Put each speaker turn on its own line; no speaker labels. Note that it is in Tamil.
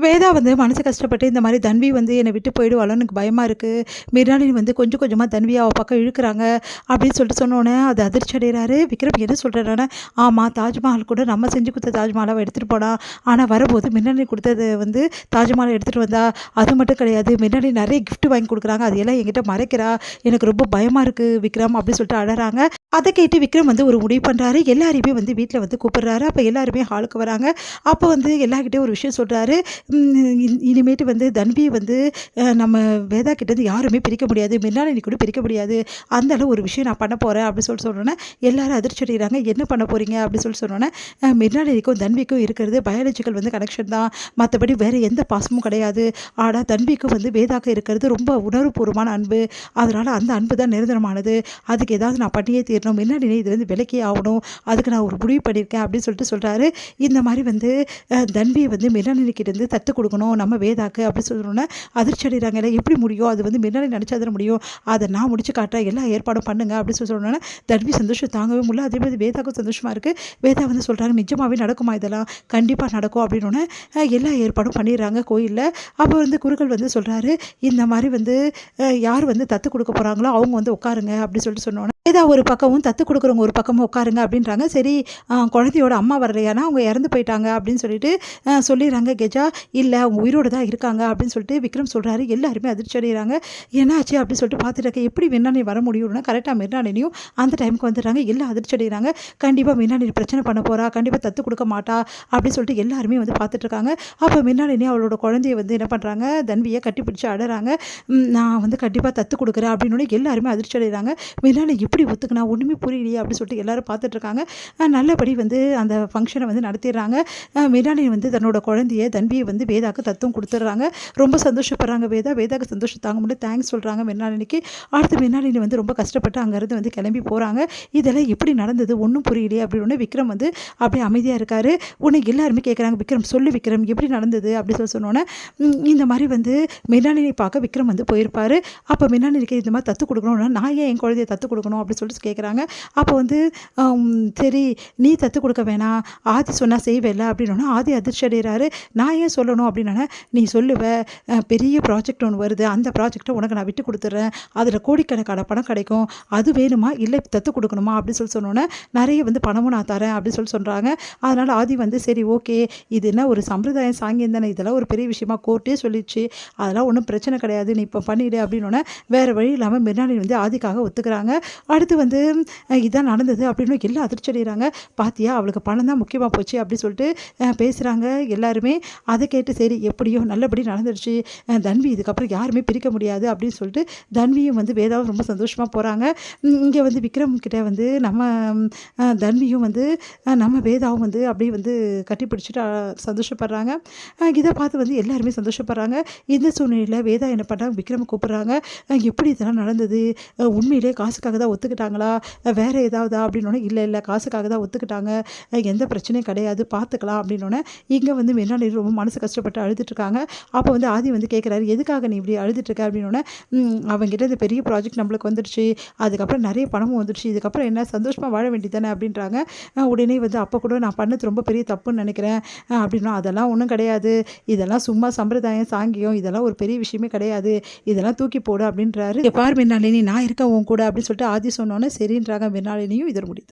வேதா வந்து மனசு கஷ்டப்பட்டு இந்த மாதிரி தன்வி வந்து என்னை விட்டு போயிடுவாளோன்னு எனக்கு பயமாக இருக்குது. மிர்னாலினி வந்து கொஞ்சம் கொஞ்சமாக தன்வியை அவள் பக்கம் இழுக்கிறாங்க அப்படின்னு சொல்லிட்டு சொன்னோன்னே அது அதிர்ச்சி அடைகிறாரு. விக்ரம் என்ன சொல்கிறாருன்னா, ஆமாம் தாஜ்மஹால் கூட நம்ம செஞ்சு கொடுத்த தாஜ்மஹாலை அவள் எடுத்துகிட்டு போனான். ஆனால் வரும்போது மிர்னாலினி கொடுத்தது வந்து தாஜ்மஹாலை எடுத்துகிட்டு வந்தா. அது மட்டும் கிடையாது, மிர்னாலினி நிறைய கிஃப்ட் வாங்கி கொடுக்குறாங்க, அது எல்லாம் என்கிட்ட மறைக்கிறா. எனக்கு ரொம்ப பயமாக இருக்குது விக்ரம் அப்படின்னு சொல்லிட்டு அழறாங்க. அதை கேட்டு விக்ரம் வந்து ஒரு முடிவு பண்ணுறாரு. எல்லாரையுமே வந்து வீட்டில் வந்து கூப்பிடுறாரு. அப்போ எல்லாருமே ஹாலுக்கு வராங்க. அப்போ வந்து எல்லாருக்கிட்டையும் ஒரு விஷயம் சொல்கிறாரு. இனிமேட்டு வந்து தன்வியை வந்து நம்ம வேதா கிட்டேருந்து யாருமே பிரிக்க முடியாது, மிர்னாலினி கூட பிரிக்க முடியாது. அந்த அளவு ஒரு விஷயம் நான் பண்ண போகிறேன் அப்படின்னு சொல்லி சொன்னோன்னே எல்லாரும் அதிர்ச்சி அடைகிறாங்க. என்ன பண்ண போகிறீங்க அப்படின்னு சொல்லி சொன்னோன்னே, மிர்னாலினிக்கும் தன்விக்கும் இருக்கிறது பயாலஜிக்கல் வந்து கனெக்ஷன் தான், மற்றபடி வேறு எந்த பாசமும் கிடையாது. ஆனால் தன்விக்கும் வந்து வேதாக்கு இருக்கிறது ரொம்ப உணர்வுபூர்வமான அன்பு. அதனால் அந்த அன்பு தான் நிரந்தரமானது. அதுக்கு ஏதாவது நான் பண்ணியே தீரணும், மிர்னாலினி இது வந்து விலக்கே ஆகணும், அதுக்கு நான் ஒரு முடிவு பண்ணியிருக்கேன் அப்படின்னு சொல்லிட்டு சொல்கிறாரு. இந்த மாதிரி வந்து தன்வியை வந்து மிர்னாலினி கிட்டேருந்து தத்து கொடுக்கணும் நம்ம வேதாக்கு அப்படின்னு சொல்லணுன்னா அதிர்ச்சி அடைகிறாங்க. இல்லை எப்படி முடியும், அது வந்து மிர்னாலினி நினச்சா தானே முடியும், அதை நான் முடிச்சு காட்டுறேன், எல்லா ஏற்பாடும் பண்ணுங்க அப்படின்னு சொல்லணுன்னா தன்வி சந்தோஷம் தாங்கவே முடியல. அதே மாதிரி வேதாக்கும் சந்தோஷமாக இருக்குது. வேதா வந்து சொல்கிறாங்க, நிஜமாகவே நடக்குமா இதெல்லாம், கண்டிப்பாக நடக்கும் அப்படின்னோடனே எல்லா ஏற்பாடும் பண்ணிடுறாங்க கோயிலில். அப்போ வந்து குருக்கள் வந்து சொல்கிறாரு, இந்த மாதிரி வந்து யார் வந்து தத்து கொடுக்க போகிறாங்களோ அவங்க வந்து உட்காருங்க அப்படின்னு சொல்லிட்டு சொன்னோன்னே வேதா ஒரு பக்கமும் தத்து கொடுக்குறவங்க ஒரு பக்கமும் உட்காருங்க அப்படின்றாங்க. சரி, குழந்தையோட அம்மா வரலையானா அவங்க இறந்து போயிட்டாங்க அப்படின்னு சொல்லிட்டு சொல்லிடுறாங்க கெஜா. இல்லை அவங்க உயிரோடு தான் இருக்காங்க அப்படின்னு சொல்லிட்டு விக்ரம் சொல்கிறாரு. எல்லாருமே அதிர்ச்சி அடைகிறாங்க. என்னாச்சு அப்படின்னு சொல்லிட்டு பார்த்துட்டு இருக்க, எப்படி மிர்னாலினி வர முடியும்னா கரெக்டாக மிர்னாலினியும் அந்த டைமுக்கு வந்துடுறாங்க. எல்லாம் அதிர்ச்சி அடைகிறாங்க. கண்டிப்பாக மிர்னாலினி பிரச்சனை பண்ண போகிறா, கண்டிப்பாக தத்து கொடுக்க மாட்டா அப்படின்னு சொல்லிட்டு எல்லாருமே வந்து பார்த்துட்ருக்காங்க. அப்போ மிர்னாலினி அவளோட குழந்தைய வந்து என்ன பண்ணுறாங்க, தன்வியை கட்டிப்பிடிச்சு அடறாங்க. நான் வந்து கண்டிப்பாக தத்து கொடுக்குறேன் அப்படின்னு எல்லாருமே அதிர்ச்சி அடைகிறாங்க. மிர்னாலினி எப்படி ஒத்துக்குனா ஒன்றுமே புரியலையே அப்படின்னு சொல்லிட்டு எல்லாரும் பார்த்துட்ருக்காங்க. நல்லபடி வந்து அந்த ஃபங்க்ஷனை வந்து நடத்திடுறாங்க. மிர்னாலினி வந்து தன்னோட குழந்தைய தன்வியை வந்து வேதாக்கு தத்தும் கொடுத்துட்றாங்க. ரொம்ப சந்தோஷப்படுறாங்க வேதா. வேதாக்கு சந்தோஷம் தாங்க முடியல, தேங்க்ஸ் சொல்கிறாங்க மிர்னாலினிக்கு. அடுத்து மிர்னாலினி வந்து ரொம்ப கஷ்டப்பட்டு அங்கேருந்து வந்து கிளம்பி போகிறாங்க. இதெல்லாம் எப்படி நடந்தது ஒன்றும் புரியலையே அப்படின்னு விக்ரம் வந்து அப்படியே அமைதியாக இருக்கார். உனக்கு எல்லாருமே கேட்குறாங்க, விக்ரம் சொல்லு விக்ரம் எப்படி நடந்தது அப்படி சொல்லி சொன்னோன்னே, இந்த மாதிரி வந்து மிர்னாலினி பார்க்க விக்ரம் வந்து போயிருப்பார். அப்போ மிர்னாலினிக்கு இந்த மாதிரி தத்து கொடுக்கணும்னா நான் ஏன் என் குழந்தைய தத்து கொடுக்கணும் அப்படின்னு சொல்லிட்டு கேட்குறாங்க. அப்போ வந்து சரி நீ தத்து கொடுக்க வேணாம், ஆதி சொன்னால் செய்வேல அப்படின்னா ஆதி அதிர்ச்சி அடைகிறாரு. நான் ஏன் சொல்லணும் அப்படின்னா, நீ சொல்லுவ பெரிய ப்ராஜெக்ட் ஒன்று வருது, அந்த ப்ராஜெக்டை உனக்கு நான் விட்டு கொடுத்துட்றேன், அதில் கோடிக்கணக்கான பணம் கிடைக்கும், அது வேணுமா இல்லை தத்து கொடுக்கணுமா அப்படின்னு சொல்லி சொன்னோன்னே நிறைய வந்து பணமும் நான் தரேன் அப்படின்னு சொல்லி சொல்கிறாங்க. அதனால் ஆதி வந்து சரி ஓகே, இது என்ன ஒரு சம்பிரதாயம் சாங்கியம் தானே, இதெல்லாம் ஒரு பெரிய விஷயமா கோர்ட்டே சொல்லிடுச்சு, அதெல்லாம் ஒன்றும் பிரச்சனை கிடையாது, நீ இப்போ பண்ணிவிடு அப்படின்னோடனே வேறு வழி இல்லாமல் மிர்னாலினி வந்து ஆதிக்காக ஒத்துக்கிறாங்க. அடுத்து வந்து இதான் நடந்தது அப்படின்னு எல்லாம் அதிர்ச்சி அடைகிறாங்க. பாத்தியா அவளுக்கு பணம் தான் முக்கியமாக போச்சு அப்படி சொல்லிட்டு பேசுகிறாங்க எல்லாருமே. அதை கேட்டு சரி எப்படியோ நல்லபடி நடந்துடுச்சு, தன்வி இதுக்கப்புறம் யாருமே பிரிக்க முடியாது அப்படின்னு சொல்லிட்டு தன்வியும் வந்து வேதாவும் ரொம்ப சந்தோஷமாக போகிறாங்க. இங்கே வந்து விக்ரம் கிட்டே வந்து நம்ம தன்வியும் வந்து நம்ம வேதாவும் வந்து அப்படியே வந்து கட்டி பிடிச்சிட்டு சந்தோஷப்படுறாங்க. இதை பார்த்து வந்து எல்லாருமே சந்தோஷப்படுறாங்க. இந்த சூழ்நிலையில் வேதா என்ன பண்ணுறாங்க, விக்ரம் கூப்பிட்றாங்க. எப்படி இதெல்லாம் நடந்தது, உண்மையிலே காசுக்காக தான் ஒத்துக்கிட்டாங்களா வேறு ஏதாவதா அப்படின்னோடனே, இல்லை இல்லை காசுக்காக தான் ஒத்துக்கிட்டாங்க, எந்த பிரச்சனையும் கிடையாது பார்த்துக்கலாம் அப்படின்னோடனே இங்கே வந்து மிர்னாலினி ரொம்ப மனசு கஷ்டப்பட்டு அழுதுட்டுருக்காங்க. அப்போ வந்து ஆதி வந்து கேட்குறாரு, எதுக்காக நீ இப்படி அழுதுட்டுருக்க அப்படின்னோடனே, அவங்ககிட்ட இந்த பெரிய ப்ராஜெக்ட் நம்மளுக்கு வந்துடுச்சு, அதுக்கப்புறம் நிறைய பணமும் வந்துடுச்சு, இதுக்கப்புறம் என்ன சந்தோஷமாக வாழ வேண்டியதானே அப்படின்றாங்க. உடனே வந்து அப்போ கூட நான் பண்ணது ரொம்ப பெரிய தப்புன்னு நினைக்கிறேன் அப்படின்னா, அதெல்லாம் ஒன்றும் கிடையாது, இதெல்லாம் சும்மா சம்பிரதாயம் சாங்கியம், இதெல்லாம் ஒரு பெரிய விஷயமே கிடையாது, இதெல்லாம் தூக்கி போடு அப்படின்றாரு. பார் மிர்னாலினி நான் இருக்கேன் உன் கூட அப்படின்னு சொல்லிட்டு ஆதி சொன்னோன்னே சரின்றாங்க மிர்னாலினியும். இதோட முடியுது.